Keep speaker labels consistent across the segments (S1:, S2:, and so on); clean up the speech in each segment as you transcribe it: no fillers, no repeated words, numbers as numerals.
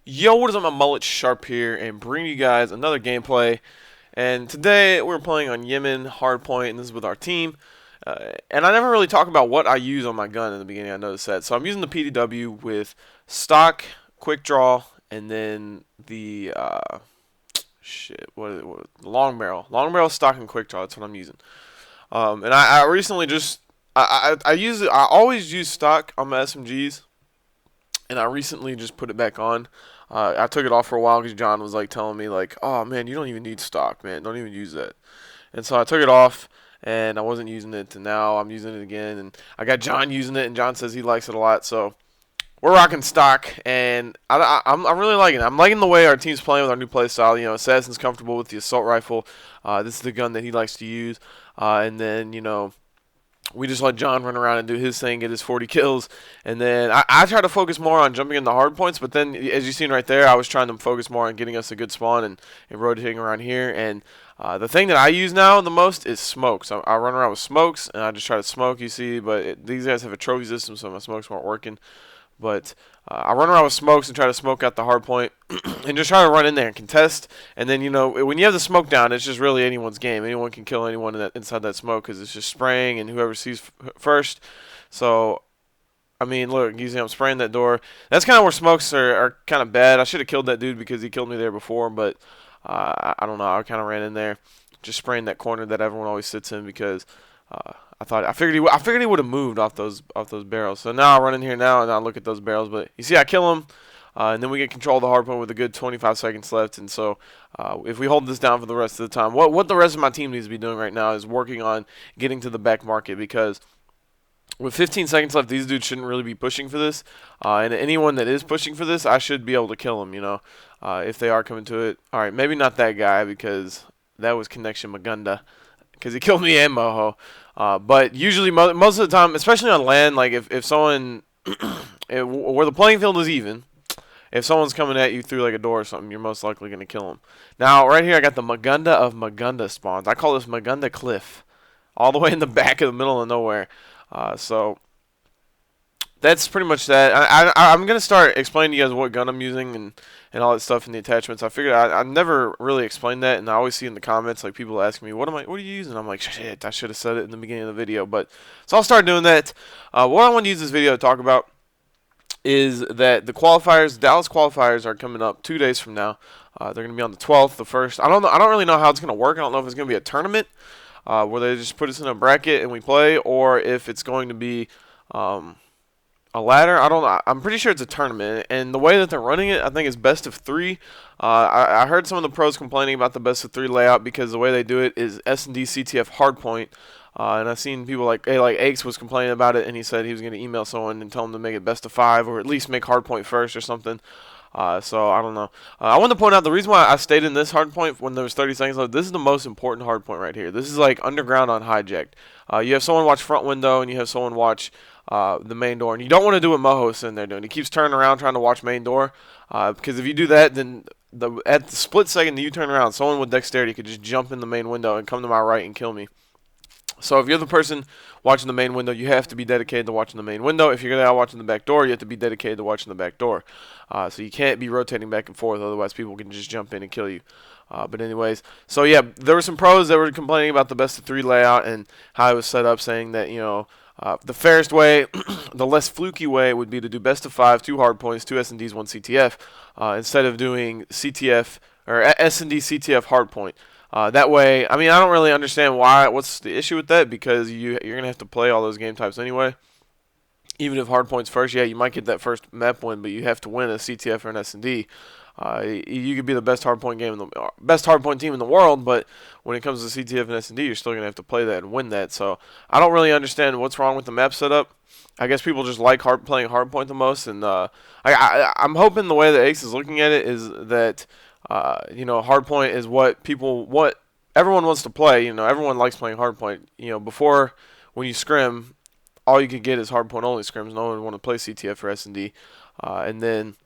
S1: Yo, what is up, my mullet sharp here, and bringing you guys another gameplay. And today we're playing on Yemen Hardpoint, and this is with our team. And I never really talk about what I use on my gun in the beginning. I noticed that, so I'm using the PDW with stock, quick draw, and then the long barrel, stock, and quick draw. That's what I'm using. And I recently just I use it. I always use stock on my SMGs, and I recently just put it back on. I took it off for a while because John was like telling me like, "Oh man, you don't even need stock, man. Don't even use that." And so I took it off, and I wasn't using it, and now I'm using it again. And I got John using it, and John says he likes it a lot. So we're rocking stock, and I'm really liking it. I'm liking the way our team's playing with our new play style. You know, Assassin's comfortable with the assault rifle. This is the gun that he likes to use, and then we just let John run around and do his thing, get his 40 kills, and then I try to focus more on jumping in the hard points. But then, as you've seen right there, I was trying to focus more on getting us a good spawn and rotating around here. And the thing that I use now the most is smokes. I run around with smokes, and I just try to smoke. You see, but these guys have a trophy system, so my smokes weren't working. But I run around with smokes and try to smoke out the hard point and just try to run in there and contest. And then, when you have the smoke down, it's just really anyone's game. Anyone can kill anyone inside that smoke because it's just spraying and whoever sees first. So, I mean, look, you see I'm spraying that door. That's kind of where smokes are kind of bad. I should have killed that dude because he killed me there before, but I don't know. I kind of ran in there just spraying that corner that everyone always sits in because I figured he would have moved off those barrels. So now I run in here now and I look at those barrels. But you see, I kill him, and then we get control of the hard point with a good 25 seconds left. And so if we hold this down for the rest of the time, what the rest of my team needs to be doing right now is working on getting to the back market because with 15 seconds left, these dudes shouldn't really be pushing for this. And anyone that is pushing for this, I should be able to kill them. If they are coming to it. All right, maybe not that guy because that was Connection Magunda because he killed me and Moho. But usually, most of the time, especially on land, like if someone, where the playing field is even, if someone's coming at you through like a door or something, you're most likely going to kill them. Now, right here, I got the Magunda of Magunda spawns. I call this Magunda Cliff, all the way in the back of the middle of nowhere. So that's pretty much that. I'm going to start explaining to you guys what gun I'm using and all that stuff in the attachments. I figured I never really explained that, and I always see in the comments like people asking me, what are you using? I'm like, shit, I should have said it in the beginning of the video. But so I'll start doing that. What I want to use this video to talk about is that the qualifiers, Dallas qualifiers, are coming up 2 days from now. They're going to be on the 12th, the first. I don't know. I don't really know how it's going to work. I don't know if it's going to be a tournament where they just put us in a bracket and we play, or if it's going to be a ladder. I don't know. I'm pretty sure it's a tournament, and the way that they're running it, I think is best of three. I heard some of the pros complaining about the best of three layout because the way they do it is S&D CTF hardpoint. And I've seen people like Aches was complaining about it, and he said he was going to email someone and tell them to make it best of five, or at least make hardpoint first or something. So I don't know. I want to point out the reason why I stayed in this hardpoint when there was 30 seconds left. This is the most important hardpoint right here. This is like underground on hijacked. You have someone watch front window, and you have someone watch the main door, and you don't want to do what Moho's in there doing. He keeps turning around trying to watch main door, because if you do that, then at the split second that you turn around, someone with dexterity could just jump in the main window and come to my right and kill me. So if you're the person watching the main window, you have to be dedicated to watching the main window. If you're out watching the back door, you have to be dedicated to watching the back door. So you can't be rotating back and forth, otherwise people can just jump in and kill you. But anyways, so yeah, there were some pros that were complaining about the best of three layout and how it was set up, saying that, the fairest way, the less fluky way would be to do best of five, two hard points, two S&Ds, one CTF, instead of doing CTF or S&D CTF hard point. That way, I mean, I don't really understand what's the issue with that, because you're going to have to play all those game types anyway. Even if hardpoint's first, yeah, you might get that first map win, but you have to win a CTF or an S&D. You could be the best hardpoint team in the world, but when it comes to CTF and S&D, you're still going to have to play that and win that. So I don't really understand what's wrong with the map setup. I guess people just like playing hardpoint the most, and I'm hoping the way that Ace is looking at it is that hardpoint is what everyone wants to play. Everyone likes playing hardpoint. Before, when you scrim, all you could get is hardpoint only scrims. No one would want to play CTF or S&D, and then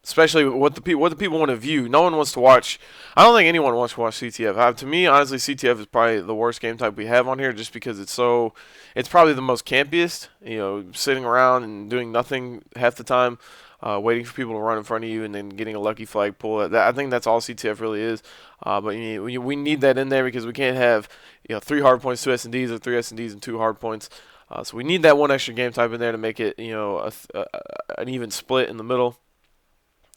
S1: especially what the people want to view. No one wants to watch. I don't think anyone wants to watch CTF. To me, honestly, CTF is probably the worst game type we have on here, just because it's probably the most campiest. Sitting around and doing nothing half the time. waiting for people to run in front of you and then getting a lucky flag pull. I think that's all CTF really is. But we need that in there because we can't have 3 hard points, 2 S&Ds, or 3 S&Ds and 2 hard points. So we need that one extra game type in there to make it an even split in the middle.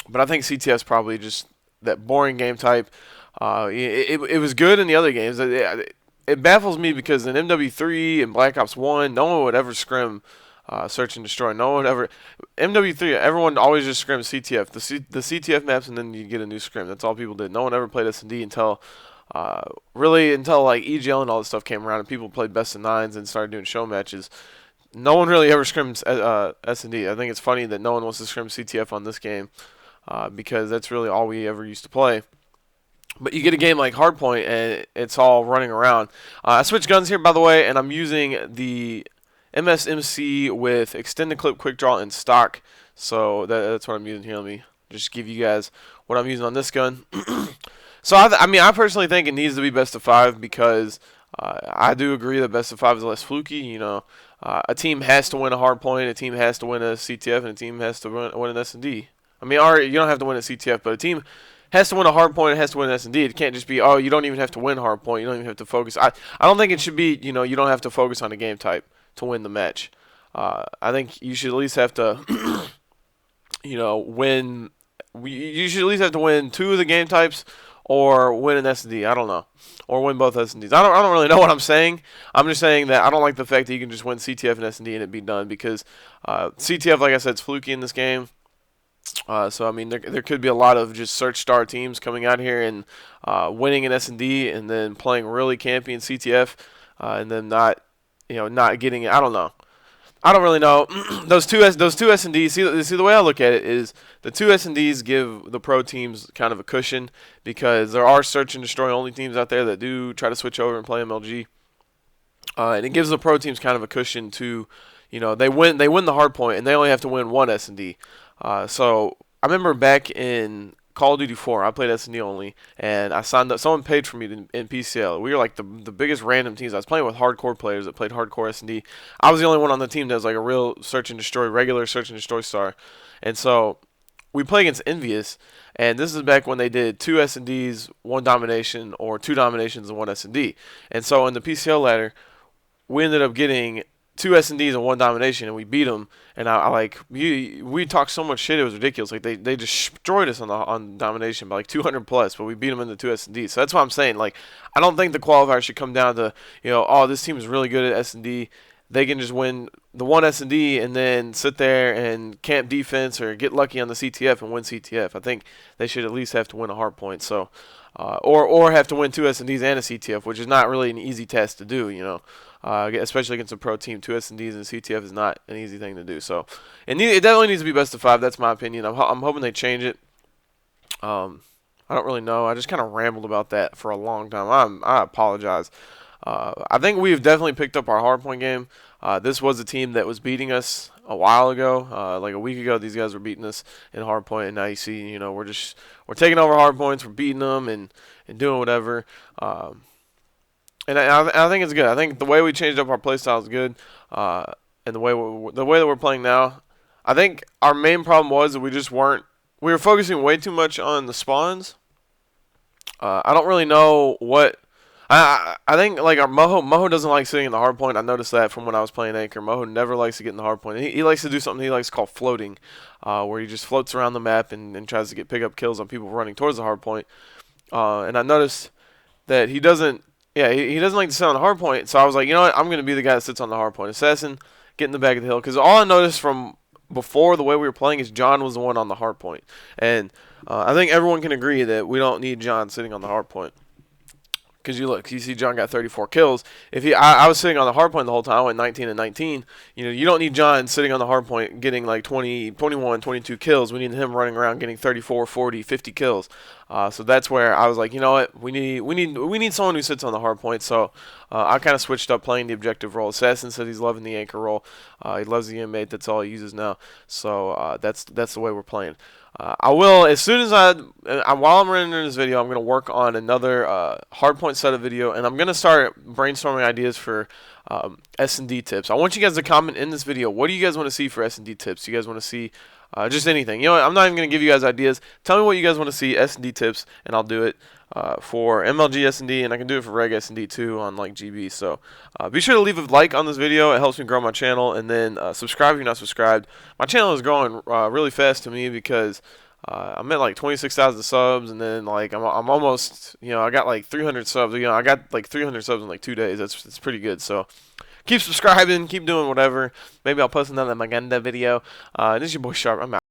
S1: But I think CTF's probably just that boring game type. It was good in the other games. It baffles me because in MW3 and Black Ops 1, no one would ever scrim Search and Destroy. No one ever. MW3, everyone always just scrims CTF. The CTF maps, and then you get a new scrim. That's all people did. No one ever played S&D until like EGL and all this stuff came around and people played best of 9s and started doing show matches. No one really ever scrims S&D. I think it's funny that no one wants to scrim CTF on this game because that's really all we ever used to play. But you get a game like Hardpoint, and it's all running around. I switched guns here, by the way, and I'm using the MSMC with extended clip, quick draw, and stock. So that's what I'm using here. Let me just give you guys what I'm using on this gun. So I personally think it needs to be best of 5 because I do agree that best of 5 is less fluky. A team has to win a Hardpoint, a team has to win a CTF, and a team has to win an S&D. I mean, you don't have to win a CTF, but a team has to win a Hardpoint, it has to win an S&D. It can't just be, you don't even have to win Hardpoint, you don't even have to focus. I don't think it should be, you don't have to focus on a game type to win the match. I think you should at least have to, win. You should at least have to win 2 of the game types or win an S&D. I don't know, or win both S&Ds. I don't really know what I'm saying. I'm just saying that I don't like the fact that you can just win CTF and S&D and it be done because CTF, like I said, is fluky in this game. So I mean, there could be a lot of just search star teams coming out here and winning an S&D and then playing really campy in CTF, and then not getting it. I don't know. I don't really know. those two S&Ds. See the way I look at it is the 2 S&Ds give the pro teams kind of a cushion because there are search and destroy only teams out there that do try to switch over and play MLG, and it gives the pro teams kind of a cushion to, they win the hard point and they only have to win 1 S&D. So I remember back in Call of Duty 4, I played S&D only, and I signed up. Someone paid for me in PCL. We were like the biggest random teams. I was playing with hardcore players that played hardcore S&D. I was the only one on the team that was like a real search and destroy, regular search and destroy star. And so we play against Envious, and this is back when they did 2 S&Ds, 1 domination, or 2 dominations and 1 S&D. And so in the PCL ladder, we ended up getting 2 S&Ds and 1 domination, and we beat them. And we talked so much shit, it was ridiculous. Like they destroyed us on domination by like 200 plus, but we beat them in the 2 S&Ds. So that's what I'm saying. Like, I don't think the qualifier should come down to this team is really good at S&D. They can just win the 1 S&D and then sit there and camp defense or get lucky on the CTF and win CTF. I think they should at least have to win a hard point. So, or have to win 2 S&Ds and a CTF, which is not really an easy task to do. Especially against a pro team, 2 S&Ds and CTF is not an easy thing to do. So, it definitely needs to be best of 5. That's my opinion. I'm hoping they change it. I don't really know. I just kind of rambled about that for a long time. I apologize. I think we've definitely picked up our hardpoint game. This was a team that was beating us a while ago, like a week ago. These guys were beating us in hardpoint, and now you see, we're taking over hardpoints, we're beating them and doing whatever. And I think it's good. I think the way we changed up our playstyle is good, and the way that we're playing now. I think our main problem was that we were focusing way too much on the spawns. I don't really know what. I think like our Moho doesn't like sitting in the hard point. I noticed that from when I was playing Anchor. Moho never likes to get in the hard point. He likes to do something he likes to call floating, where he just floats around the map and tries to pick up kills on people running towards the hard point. And I noticed that he doesn't like to sit on the hard point. So I was like, you know what? I'm going to be the guy that sits on the hard point. Assassin, get in the back of the hill. Because all I noticed from before the way we were playing is John was the one on the hard point. And I think everyone can agree that we don't need John sitting on the hard point. Because you see John got 34 kills. I was sitting on the hard point the whole time. I went 19 and 19. You don't need John sitting on the hard point getting like 20, 21, 22 kills. We need him running around getting 34, 40, 50 kills. So that's where I was like, you know what? We need someone who sits on the hard point. So I kind of switched up playing the objective role. Assassin said he's loving the anchor role. He loves the inmate. That's all he uses now. So that's the way we're playing. I will, as soon as while I'm running this video, I'm going to work on another hardpoint setup video, and I'm going to start brainstorming ideas for S&D tips. I want you guys to comment in this video, what do you guys want to see for S&D tips? Do you guys want to see just anything. You know what? I'm not even going to give you guys ideas. Tell me what you guys want to see, S&D tips, and I'll do it for MLG S&D, and I can do it for Reg S&D too on like GB. So be sure to leave a like on this video. It helps me grow my channel, and then subscribe if you're not subscribed. My channel is growing really fast to me because I'm at like 26,000 subs, and then like I'm almost, you know, I got like 300 subs. You know, I got like 300 subs in like 2 days. That's pretty good. So keep subscribing, keep doing whatever. Maybe I'll post another Maganda video. This is your boy Sharp. I'm out.